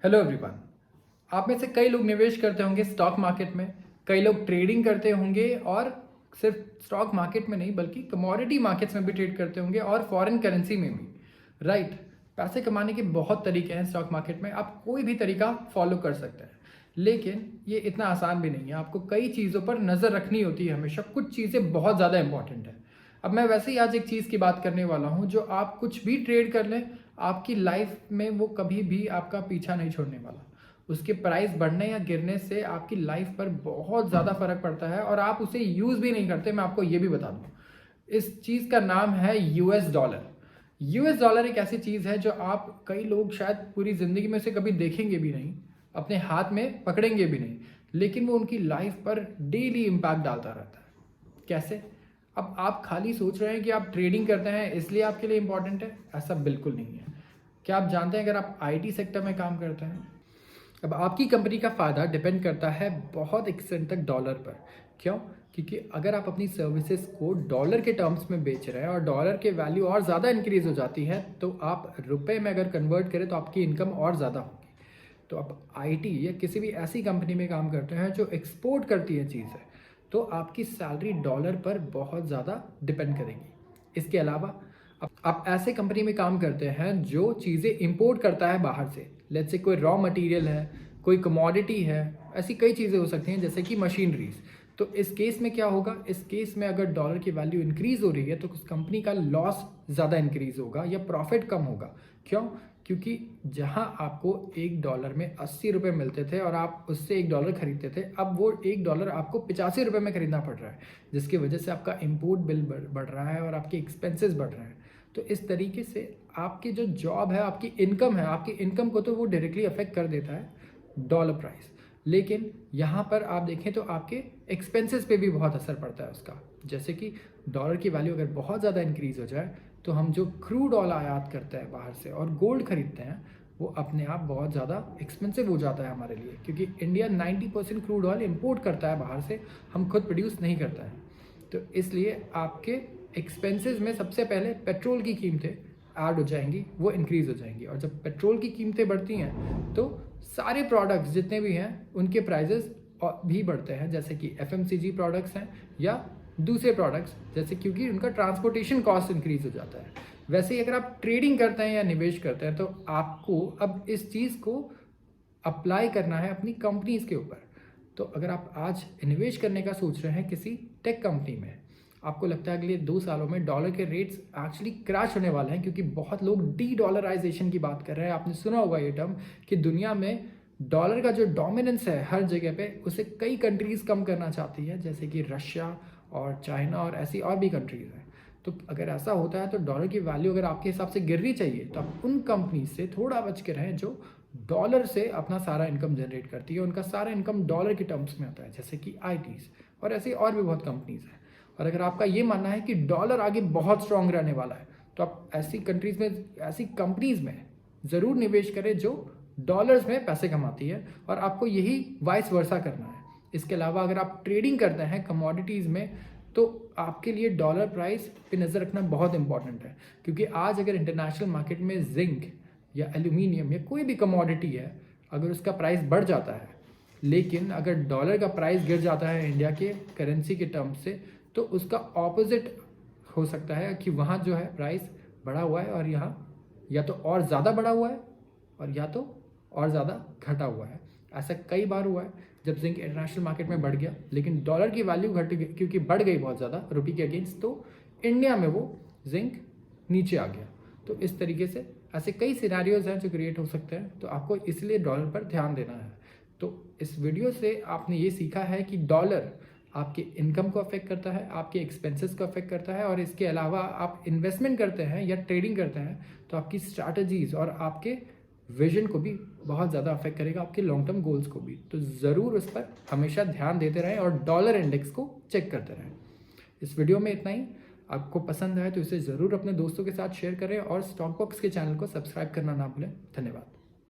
Hello everyone. आप में से कई लोग निवेश करते होंगे स्टॉक मार्केट में, कई लोग ट्रेडिंग करते होंगे और सिर्फ स्टॉक मार्केट में नहीं बल्कि कमोडिटी मार्केट्स में भी ट्रेड करते होंगे और फॉरेन करेंसी में भी। राइट। पैसे कमाने के बहुत तरीके हैं स्टॉक मार्केट में, आप कोई भी तरीका फॉलो कर सकते हैं, लेकिन ये इतना आसान भी नहीं है। आपको कई चीज़ों पर नज़र रखनी होती है हमेशा, कुछ चीज़ें बहुत ज़्यादा इंपॉर्टेंट है। अब मैं वैसे ही आज एक चीज़ की बात करने वाला हूँ जो आप कुछ भी ट्रेड कर लें, आपकी लाइफ में वो कभी भी आपका पीछा नहीं छोड़ने वाला। उसके प्राइस बढ़ने या गिरने से आपकी लाइफ पर बहुत ज़्यादा फर्क पड़ता है और आप उसे यूज़ भी नहीं करते। मैं आपको ये भी बता दूँ, इस चीज़ का नाम है यूएस डॉलर। यूएस डॉलर एक ऐसी चीज़ है जो आप, कई लोग शायद पूरी ज़िंदगी में से कभी देखेंगे भी नहीं, अपने हाथ में पकड़ेंगे भी नहीं, लेकिन वो उनकी लाइफ पर डेली इम्पैक्ट डालता रहता है। कैसे? अब आप खाली सोच रहे हैं कि आप ट्रेडिंग करते हैं इसलिए आपके लिए इंपॉर्टेंट है, ऐसा बिल्कुल नहीं है। क्या आप जानते हैं अगर आप आईटी सेक्टर में काम करते हैं, अब आपकी कंपनी का फ़ायदा डिपेंड करता है बहुत एक्सटेंट तक डॉलर पर। क्यों? क्योंकि अगर आप अपनी सर्विसेज को डॉलर के टर्म्स में बेच रहे हैं और डॉलर के वैल्यू और ज़्यादा इंक्रीज हो जाती है, तो आप रुपए में अगर कन्वर्ट करें तो आपकी इनकम और ज़्यादा होगी। तो आप आईटी या किसी भी ऐसी कंपनी में काम करते हैं जो एक्सपोर्ट करती है चीज़ें, तो आपकी सैलरी डॉलर पर बहुत ज़्यादा डिपेंड करेगी। इसके अलावा आप ऐसे कंपनी में काम करते हैं जो चीज़ें इंपोर्ट करता है बाहर से। लेट्स से कोई रॉ मटेरियल है, कोई कमोडिटी है, ऐसी कई चीज़ें हो सकती हैं जैसे कि मशीनरीज। तो इस केस में क्या होगा, इस केस में अगर डॉलर की वैल्यू इंक्रीज हो रही है तो उस कंपनी का लॉस ज़्यादा इंक्रीज होगा या प्रॉफिट कम होगा। क्यों? क्योंकि जहां आपको $1 में 80 रुपये मिलते थे और आप उससे $1 खरीदते थे, अब वो $1 आपको 85 रुपये में खरीदना पड़ रहा है, जिसकी वजह से आपका इम्पोर्ट बिल बढ़ रहा है और आपके एक्सपेंसेस बढ़ रहे हैं। तो इस तरीके से आपकी जो जॉब है, आपकी इनकम है, आपकी इनकम को तो वो डायरेक्टली अफेक्ट कर देता है डॉलर प्राइस, लेकिन यहाँ पर आप देखें तो आपके एक्सपेंसेस पे भी बहुत असर पड़ता है उसका। जैसे कि डॉलर की वैल्यू अगर बहुत ज़्यादा इंक्रीज़ हो जाए तो हम जो क्रूड ऑयल आयात करते हैं बाहर से और गोल्ड खरीदते हैं, वो अपने आप बहुत ज़्यादा एक्सपेंसिव हो जाता है हमारे लिए, क्योंकि इंडिया 90% क्रूड ऑयल इम्पोर्ट करता है बाहर से, हम खुद प्रोड्यूस नहीं करता है। तो इसलिए आपके एक्सपेंसेस में सबसे पहले पेट्रोल की कीमतें ऐड हो जाएंगी, वो इंक्रीज़ हो जाएंगी, और जब पेट्रोल की कीमतें बढ़ती हैं तो सारे प्रोडक्ट्स जितने भी हैं उनके प्राइजेस भी बढ़ते हैं, जैसे कि एफएमसीजी प्रोडक्ट्स हैं या दूसरे प्रोडक्ट्स, जैसे क्योंकि उनका ट्रांसपोर्टेशन कॉस्ट इंक्रीज़ हो जाता है। वैसे ही अगर आप ट्रेडिंग करते हैं या निवेश करते हैं तो आपको अब इस चीज़ को अप्लाई करना है अपनी कंपनीज के ऊपर। तो अगर आप आज निवेश करने का सोच रहे हैं किसी टेक कंपनी में, आपको लगता है अगले 2 सालों में डॉलर के रेट्स एक्चुअली क्रैश होने वाले हैं, क्योंकि बहुत लोग डी डॉलराइजेशन की बात कर रहे हैं। आपने सुना होगा ये टर्म कि दुनिया में डॉलर का जो डोमिनेंस है हर जगह पे, उसे कई कंट्रीज़ कम करना चाहती है, जैसे कि रशिया और चाइना और ऐसी और भी कंट्रीज़ हैं। तो अगर ऐसा होता है तो डॉलर की वैल्यू अगर आपके हिसाब से गिरनी चाहिए तो आप उन कंपनी से थोड़ा बच के रहें जो डॉलर से अपना सारा इनकम जनरेट करती है, उनका सारा इनकम डॉलर के टर्म्स में आता है, जैसे कि आईटीज़ और ऐसी और भी बहुत कंपनीज़ हैं। और अगर आपका ये मानना है कि डॉलर आगे बहुत स्ट्रांग रहने वाला है, तो आप ऐसी कंट्रीज़ में, ऐसी कंपनीज़ में ज़रूर निवेश करें जो डॉलर्स में पैसे कमाती है, और आपको यही वाइस वर्सा करना है। इसके अलावा अगर आप ट्रेडिंग करते हैं कमोडिटीज़ में, तो आपके लिए डॉलर प्राइस पे नज़र रखना बहुत इंपॉर्टेंट है, क्योंकि आज अगर इंटरनेशनल मार्केट में जिंक या एल्यूमिनियम या कोई भी कमोडिटी है, अगर उसका प्राइस बढ़ जाता है, लेकिन अगर डॉलर का प्राइस गिर जाता है इंडिया के करेंसी के टर्म्स से, तो उसका ऑपोजिट हो सकता है कि वहाँ जो है प्राइस बढ़ा हुआ है और यहाँ या तो और ज़्यादा बढ़ा हुआ है और या तो और ज़्यादा घटा हुआ है। ऐसा कई बार हुआ है जब जिंक इंटरनेशनल मार्केट में बढ़ गया, लेकिन डॉलर की वैल्यू घट गई क्योंकि बढ़ गई बहुत ज़्यादा रुपये के अगेंस्ट, तो इंडिया में वो जिंक नीचे आ गया। तो इस तरीके से ऐसे कई सिनेरियोज हैं जो क्रिएट हो सकते हैं, तो आपको इसलिए डॉलर पर ध्यान देना है। तो इस वीडियो से आपने ये सीखा है कि डॉलर आपके इनकम को अफेक्ट करता है, आपके एक्सपेंसेस को अफेक्ट करता है, और इसके अलावा आप इन्वेस्टमेंट करते हैं या ट्रेडिंग करते हैं तो आपकी स्ट्रैटेजीज और आपके विजन को भी बहुत ज़्यादा अफेक्ट करेगा, आपके लॉन्ग टर्म गोल्स को भी। तो ज़रूर उस पर हमेशा ध्यान देते रहें और डॉलर इंडेक्स को चेक करते रहें। इस वीडियो में इतना ही। आपको पसंद आए तो इसे ज़रूर अपने दोस्तों के साथ शेयर करें और स्टॉक बॉक्स के चैनल को सब्सक्राइब करना ना भूलें। धन्यवाद।